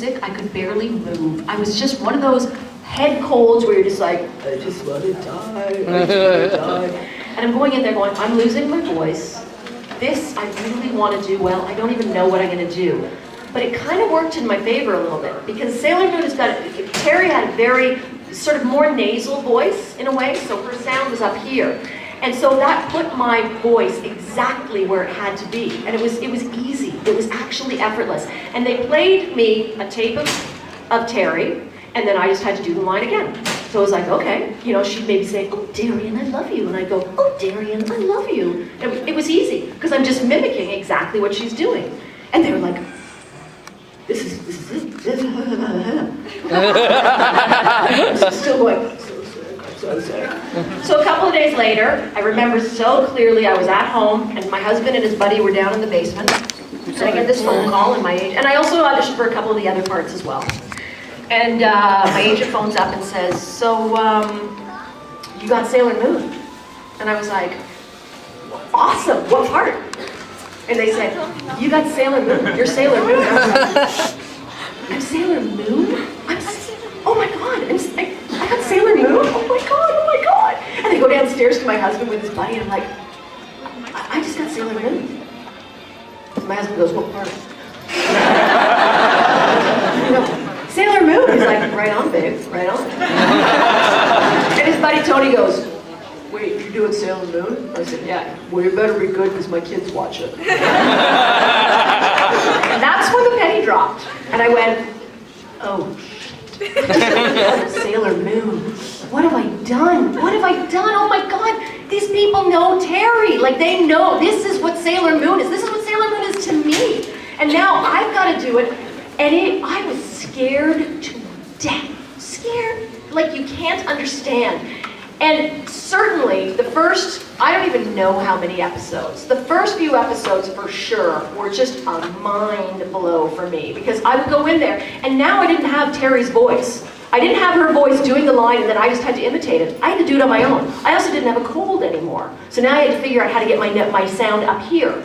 sick, I could barely move. I was just one of those head colds where you're just like, I just want to die, I just want to die. And I'm going in there going, I'm losing my voice. This, I really want to do well. I don't even know what I'm going to do. But it kind of worked in my favor a little bit, because Sailor Moon has got, Terry had a very sort of more nasal voice in a way, so her sound was up here. And so that put my voice exactly where it had to be. And it was easy. It was actually effortless. And they played me a tape of Terry, and then I just had to do the line again. So it was like, okay, you know, she'd maybe say, oh, Darian, I love you. And I'd go, oh, Darian, I love you. And it was easy, because I'm just mimicking exactly what she's doing. And they were like, this is still going, so sick. So a couple of days later, I remember so clearly I was at home, and my husband and his buddy were down in the basement. And I get this phone call, and I also auditioned for a couple of the other parts as well. And my agent phones up and says, so, you got Sailor Moon? And I was like, awesome, what part? And they said, you got Sailor Moon, you're Sailor Moon. And I was like, I'm Sailor Moon? Oh my God, I got Sailor Moon? Oh my God, oh my God. And they go downstairs to my husband with his buddy, and I'm like, I just got Sailor Moon. And my husband goes, what part? You know, Sailor Moon. He's like, right on, babe, right on. And his buddy Tony goes, wait, you're doing Sailor Moon? I said, yeah. Well, you better be good, because my kids watch it. And that's when the penny dropped. And I went, oh, Sailor Moon. What have I done? What have I done? Oh my God, these people know Terry. Like, they know this is what Sailor Moon is. This is what Sailor Moon is to me. And now I've got to do it. And I was scared to death. Scared like you can't understand. And certainly the first, I don't even know how many episodes. The first few episodes for sure were just a mind blow for me, because I would go in there, and now I didn't have Terry's voice. I didn't have her voice doing the line, and then I just had to imitate it. I had to do it on my own. I also didn't have a cold anymore. So now I had to figure out how to get my sound up here.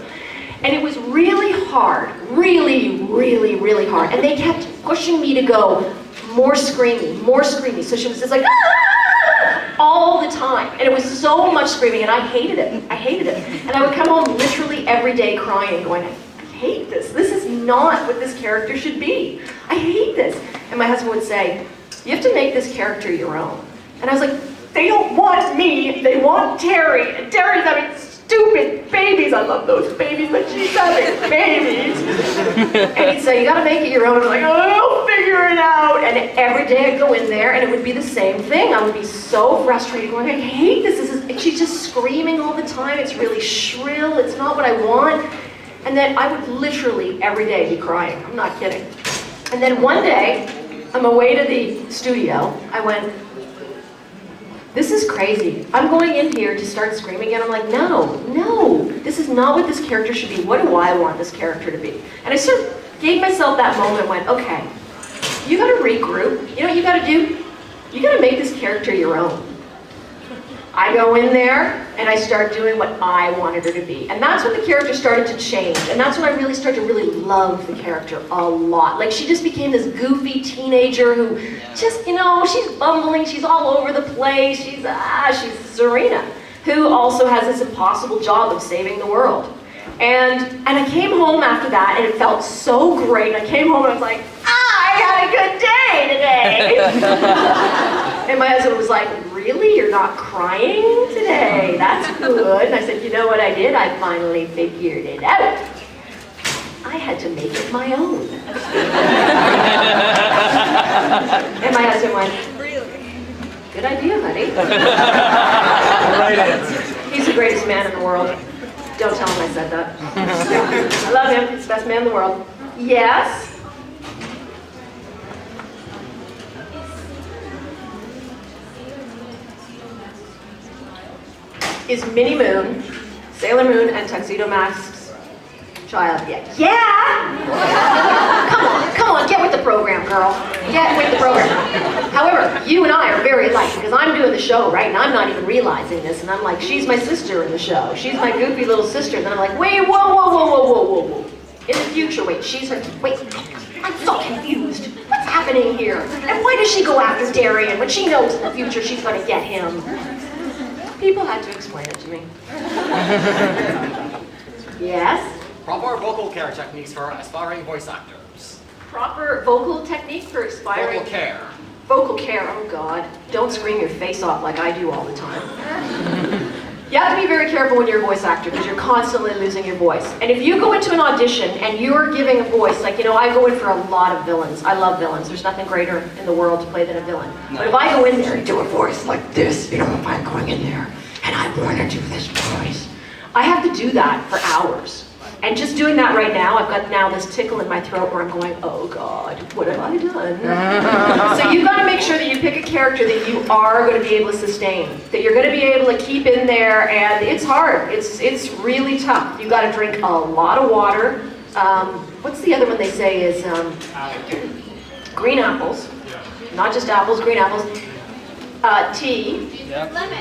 And it was really hard, really, really, really hard. And they kept pushing me to go more screamy, more screamy. So she was just like, ah! All the time. And it was so much screaming, and I hated it. I hated it. And I would come home literally every day crying, going, I hate this. This is not what this character should be. I hate this. And my husband would say, you have to make this character your own. And I was like, they don't want me, they want Terry. And Terry's having stupid babies. I love those babies, but she's having babies. And he'd say, you gotta make it your own. I'm like, oh, I'll figure it out. And every day I'd go in there, and it would be the same thing. I would be so frustrated, going, I hate this. She's just screaming all the time. It's really shrill. It's not what I want. And then I would literally every day be crying. I'm not kidding. And then one day, on my way to the studio, I went, this is crazy. I'm going in here to start screaming, and I'm like, no, this is not what this character should be. What do I want this character to be? And I sort of gave myself that moment and went, okay, you gotta regroup. You know what you gotta do? You gotta make this character your own. I go in there, and I start doing what I wanted her to be. And that's when the character started to change. And that's when I really started to really love the character a lot. Like, she just became this goofy teenager who just, you know, she's bumbling, she's all over the place, she's Serena, who also has this impossible job of saving the world. And I came home after that, and it felt so great. I came home, and I was like, I had a good day today. And my husband was like, really? You're not crying today? That's good. And I said, you know what I did? I finally figured it out. I had to make it my own. And my husband went, really? Good idea, honey. Right answer. He's the greatest man in the world. Don't tell him I said that. I love him. He's the best man in the world. Yes? Is Minnie Moon, Sailor Moon, and Tuxedo Mask's child? Yeah? Come on, get with the program, girl. Get with the program. However, you and I are very alike, because I'm doing the show, right? And I'm not even realizing this, and I'm like, she's my sister in the show. She's my goofy little sister. And then I'm like, wait, whoa. In the future, wait, she's her, wait, I'm so confused. does she go after Darian when she knows in the future she's going to get him? People had to explain it to me. Yes? Proper vocal care techniques for aspiring voice actors. Proper vocal technique for aspiring... Vocal care. Vocal care, oh God. Don't scream your face off like I do all the time. You have to be very careful when you're a voice actor because you're constantly losing your voice. And if you go into an audition and you're giving a voice, like, you know, I go in for a lot of villains. I love villains. There's nothing greater in the world to play than a villain. No. But if I go in there and do a voice like this, you know, if I'm going in there and I want to do this voice, I have to do that for hours. And just doing that right now, I've got now this tickle in my throat where I'm going, oh God, what have I done? So you've got to make sure that you pick a character that you are going to be able to sustain, that you're going to be able to keep in there, and it's hard. It's really tough. You've got to drink a lot of water. What's the other one they say is green apples, not just apples, green apples. Tea,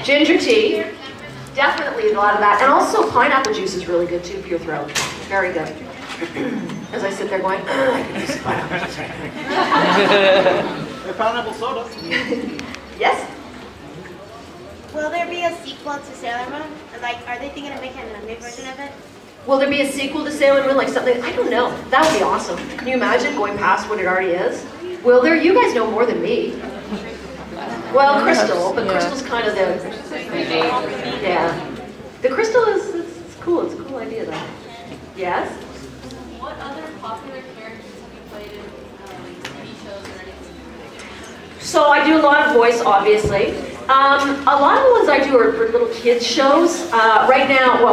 ginger tea. Definitely a lot of that. And also pineapple juice is really good too for your throat. Very good. As I sit there going, I can use pineapple juice right now. Pineapple soda. Yes? Will there be a sequel to Sailor Moon? Like, are they thinking of making an anime version of it? Will there be a sequel to Sailor Moon, like something? I don't know. That would be awesome. Can you imagine going past what it already is? Will there? You guys know more than me. Well, Crystal, but Crystal's kind of the... Yeah. The Crystal is, it's cool. It's a cool idea, though. Yes? What other popular characters have you played in TV shows or anything? So I do a lot of voice, obviously. A lot of the ones I do are for little kids shows. Right now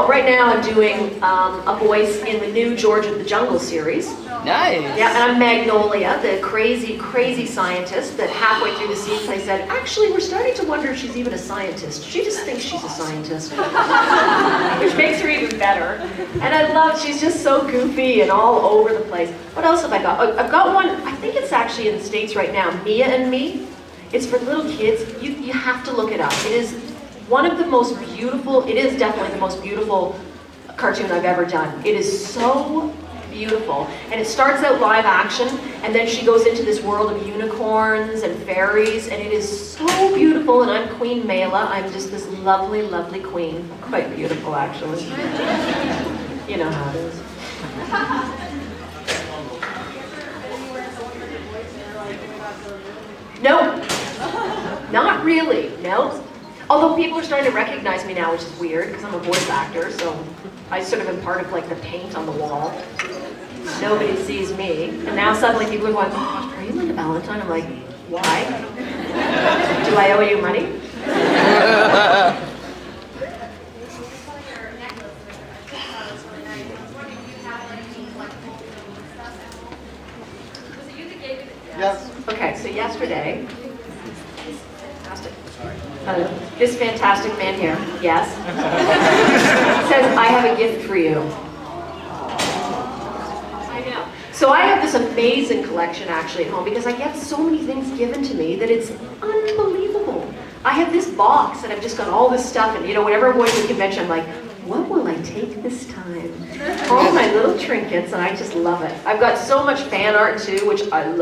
I'm doing a voice in the new George of the Jungle series. Nice. Yeah, and I'm Magnolia, the crazy, crazy scientist that halfway through the season I said, actually, we're starting to wonder if she's even a scientist. She just thinks she's a scientist. Which makes her even better. And I love, she's just so goofy and all over the place. What else have I got? Oh, I've got one, I think it's actually in the States right now, Mia and Me. It's for little kids. You have to look it up. It is one of the most beautiful, it is definitely the most beautiful cartoon I've ever done. It is so beautiful. And it starts out live action, and then she goes into this world of unicorns and fairies, and it is so beautiful, and I'm Queen Mela. I'm just this lovely, lovely queen. Quite beautiful, actually. You know how it is. No, not really, no. Although people are starting to recognize me now, which is weird, because I'm a voice actor, so I sort of am part of like the paint on the wall. Nobody sees me. And now suddenly people are going, oh, are you Linda Ballantyne? I'm like, why? Do I owe you money? Yes. Okay, so yesterday, this fantastic man here, yes, says, I have a gift for you. I know. So I have this amazing collection actually at home because I get so many things given to me that it's unbelievable. I have this box and I've just got all this stuff, and you know, whenever I'm going to a convention, I'm like, what will I take this time? All my little trinkets, and I just love it. I've got so much fan art too, which I love.